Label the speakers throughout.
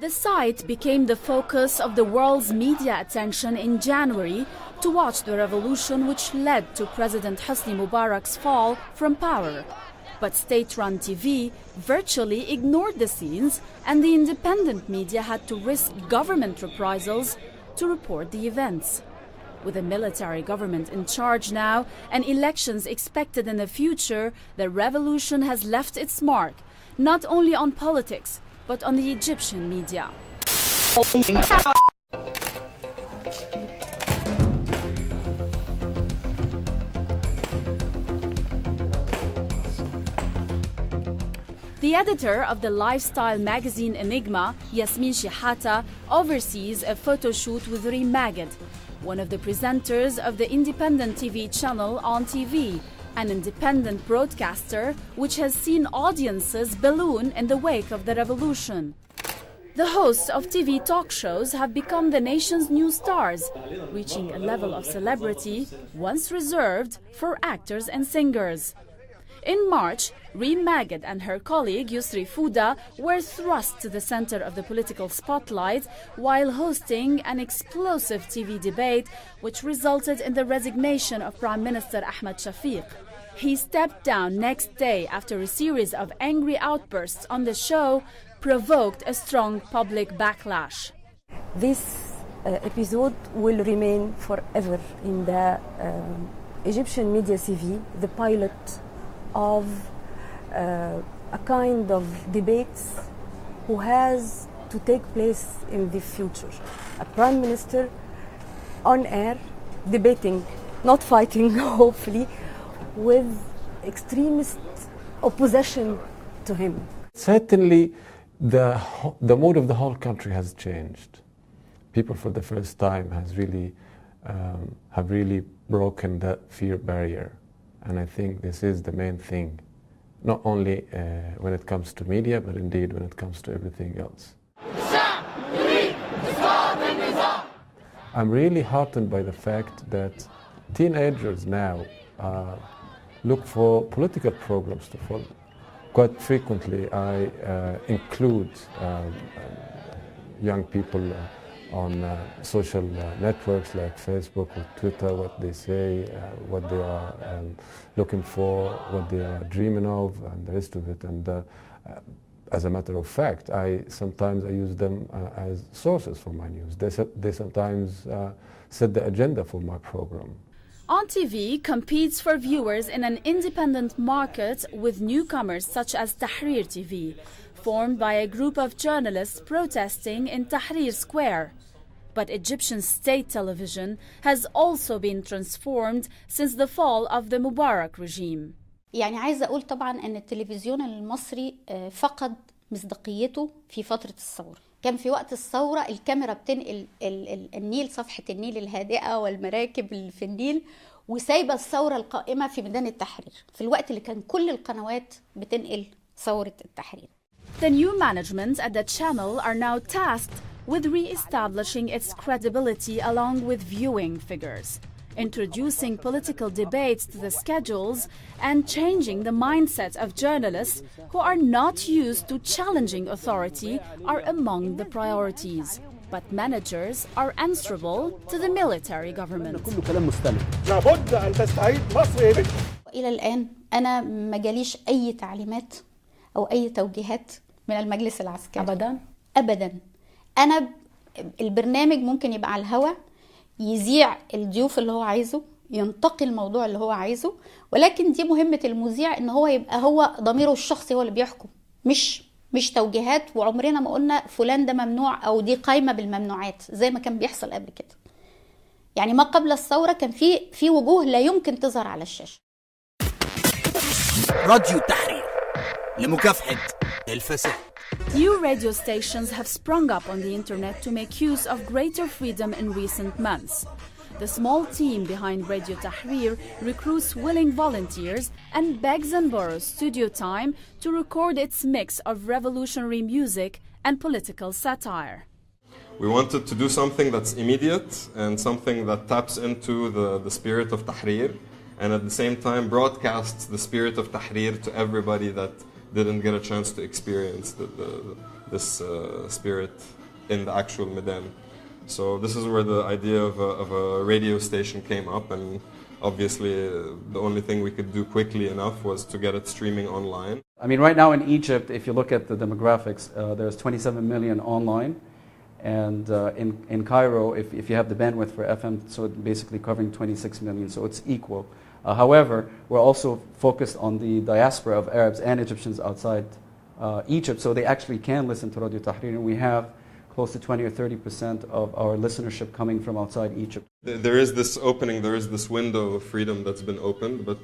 Speaker 1: The site became the focus of the world's media attention in January to watch the revolution which led to President Hosni Mubarak's fall from power. But state-run TV virtually ignored the scenes, and the independent media had to risk government reprisals to report the events. With a military government in charge now and elections expected in the future, the revolution has left its mark, not only on politics, but on the Egyptian media. The editor of the lifestyle magazine eniGma, Yasmin Shihata, oversees a photo shoot with eniGma, one of the presenters of the independent TV channel On TV, an independent broadcaster which has seen audiences balloon in the wake of the revolution. The hosts of TV talk shows have become the nation's new stars, reaching a level of celebrity once reserved for actors and singers. In March, Reem Maged and her colleague Yusri Fouda were thrust to the center of the political spotlight while hosting an explosive TV debate which resulted in the resignation of Prime Minister Ahmed Shafiq. He stepped down next day after a series of angry outbursts on the show provoked a strong public backlash.
Speaker 2: This episode will remain forever in the Egyptian media CV, the pilot of a kind of debates who has to take place in the future. A prime minister on air debating, not fighting, hopefully, with extremist opposition to him.
Speaker 3: Certainly, the mood of the whole country has changed. People, for the first time, have really broken that fear barrier, and I think this is the main thing, not only when it comes to media, but indeed when it comes to everything else. I'm really heartened by the fact that teenagers now look for political programs to follow. Quite frequently, I include young people on social networks like Facebook or Twitter, what they say, what they are looking for, what they are dreaming of, and the rest of it. And as a matter of fact, I sometimes use them as sources for my news. They sometimes set the agenda for my program.
Speaker 1: On TV competes for viewers in an independent market with newcomers such as Tahrir TV, formed by a group of journalists protesting in Tahrir Square. But Egyptian state television has also been transformed since the fall of the Mubarak regime.
Speaker 4: يعني عايزة أقول طبعا أن التلفزيون المصري فقد مصداقيته في فترة الثورة. كان في وقت الثورة الكاميرا بتنقل النيل، صفحة النيل الهادئة والمراكب اللي في النيل، وسايبة الثورة القائمة في ميدان التحرير في الوقت اللي كان كل القنوات بتنقل ثورة التحرير.
Speaker 1: The new management at the channel are now tasked with re-establishing its credibility along with viewing figures, introducing political debates to the schedules, and changing the mindset of journalists who are not used to challenging authority are among the priorities. But managers are answerable to the military government.
Speaker 4: إلى الآن أنا ما جاليش أي تعليمات أو أي توجيهات من المجلس العسكري. أبداً. أنا البرنامج ممكن يبقى على الهواء، يذيع الضيوف اللي هو عايزه، ينتقي الموضوع اللي هو عايزه، ولكن دي مهمة المذيع إن هو يبقى هو ضميره الشخصي هو اللي بيحكم، مش توجيهات. وعمرنا ما قلنا فلان ده ممنوع أو دي قايمة بالممنوعات زي ما كان بيحصل قبل كده. يعني ما قبل الثورة كان في وجوه لا يمكن تظهر على الشاشة.
Speaker 5: راديو التحرير لمكافحة الفساد.
Speaker 1: New radio stations have sprung up on the internet to make use of greater freedom in recent months. The small team behind Radio Tahrir recruits willing volunteers and begs and borrows studio time to record its mix of revolutionary music and political satire.
Speaker 6: We wanted to do something that's immediate and something that taps into the spirit of Tahrir, and at the same time broadcasts the spirit of Tahrir to everybody that didn't get a chance to experience this spirit in the actual Medan. So this is where the idea of a radio station came up, and obviously the only thing we could do quickly enough was to get it streaming online.
Speaker 7: I mean, right now in Egypt, if you look at the demographics, there's 27 million online. And in Cairo, if you have the bandwidth for FM, so it's basically covering 26 million, so it's equal. However, we're also focused on the diaspora of Arabs and Egyptians outside Egypt, so they actually can listen to Radio Tahrir, and we have close to 20 or 30% of our listenership coming from outside Egypt.
Speaker 6: There is this opening, there is this window of freedom that's been opened, but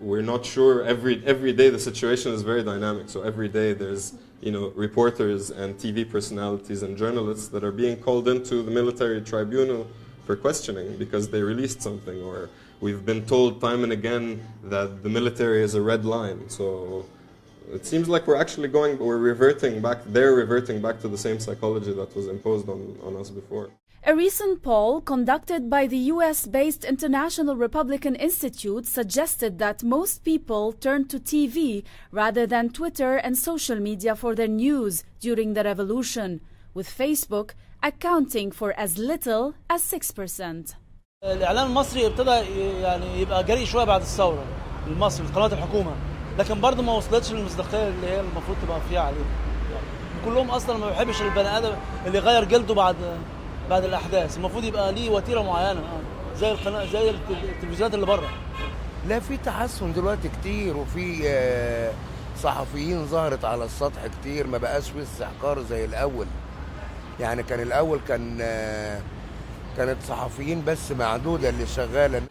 Speaker 6: we're not sure. Every day the situation is very dynamic, so every day there's reporters and TV personalities and journalists that are being called into the military tribunal for questioning because they released something, or we've been told time and again that the military is a red line. So it seems like they're reverting back to the same psychology that was imposed on us before.
Speaker 1: A recent poll conducted by the US-based International Republican Institute suggested that most people turned to TV rather than Twitter and social media for their news during the revolution, with Facebook accounting for as little as 6%.
Speaker 8: الإعلام المصري ابتدى يعني يبقى جريء شوية بعد الثورة المصري قناة الحكومة، لكن برضه ما وصلتش للمصداقية اللي هي المفروض تبقى فيها عليه. كلهم أصلا ما بيحبش البني آدم اللي غير جلده بعد الأحداث، المفروض يبقى ليه وتيرة معينة زي القناة زي التلفزيونات اللي بره.
Speaker 9: لا، في تحسن دلوقتي كتير، وفي صحفيين ظهرت على السطح كتير، ما بقاش في استحقار زي الأول. يعني كان الأول كانت صحفيين بس معدودة اللي شغالة.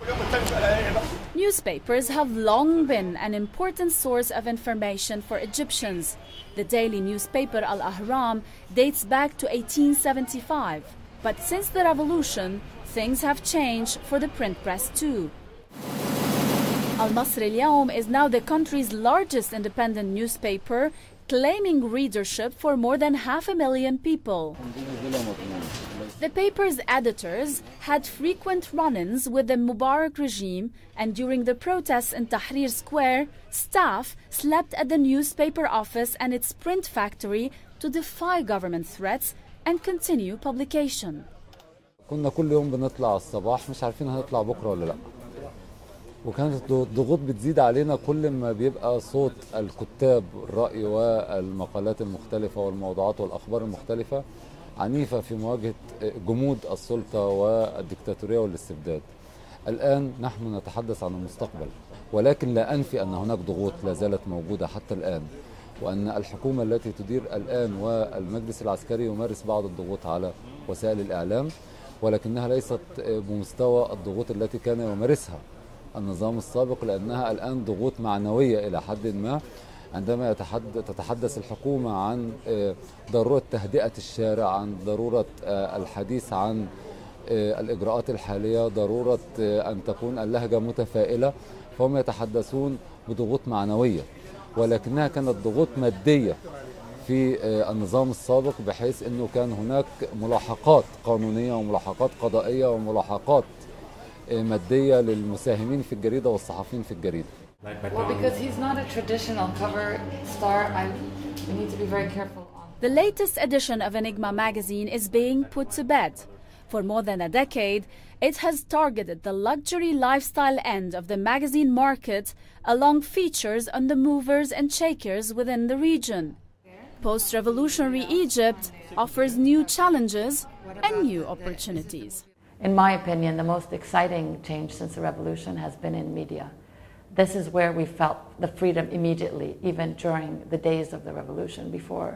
Speaker 1: Newspapers have long been an important source of information for Egyptians. The daily newspaper Al-Ahram dates back to 1875. But since the revolution, things have changed for the print press too. المصري اليوم is now the country's largest independent newspaper, claiming readership for more than 500,000 people. The paper's editors had frequent run-ins with the Mubarak regime, and during the protests in Tahrir Square, staff slept at the newspaper office and its print factory to defy government threats and continue publication.
Speaker 10: كنا كل يوم بنطلع الصباح مش عارفين هنطلع بكرة ولا لا. وكانت الضغوط بتزيد علينا كل ما بيبقى صوت الكتاب الرأي والمقالات المختلفة والموضوعات والأخبار المختلفة عنيفة في مواجهة جمود السلطة والديكتاتورية والاستبداد. الآن نحن نتحدث عن المستقبل، ولكن لا أنفي أن هناك ضغوط لا زالت موجودة حتى الآن، وأن الحكومة التي تدير الآن والمجلس العسكري يمارس بعض الضغوط على وسائل الإعلام، ولكنها ليست بمستوى الضغوط التي كان يمارسها النظام السابق، لأنها الآن ضغوط معنوية إلى حد ما. عندما تتحدث الحكومة عن ضرورة تهدئة الشارع، عن ضرورة الحديث عن الإجراءات الحالية، ضرورة أن تكون اللهجة متفائلة، فهم يتحدثون بضغوط معنوية، ولكنها كانت ضغوط مادية في النظام السابق، بحيث أنه كان هناك ملاحقات قانونية وملاحقات قضائية وملاحقات مادية للمساهمين في الجريدة والصحفيين في الجريدة.
Speaker 11: Well, because he's not a traditional cover star, we need to be very careful.
Speaker 1: The latest edition of enigma magazine is being put to bed. For more than a decade, it has targeted the luxury lifestyle end of the magazine market along features on the movers and shakers within the region. Post-revolutionary Egypt offers new challenges and new opportunities.
Speaker 11: In my opinion, the most exciting change since the revolution has been in media. This is where we felt the freedom immediately, even during the days of the revolution before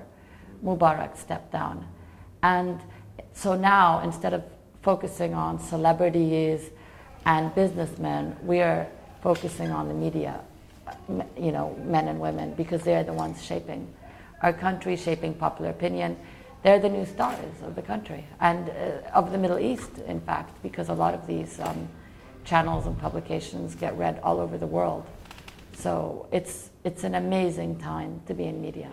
Speaker 11: Mubarak stepped down. And so now, instead of focusing on celebrities and businessmen, we are focusing on the media, men and women, because they're the ones shaping our country, shaping popular opinion. They're the new stars of the country and of the Middle East, in fact, because a lot of these channels and publications get read all over the world. So it's an amazing time to be in media.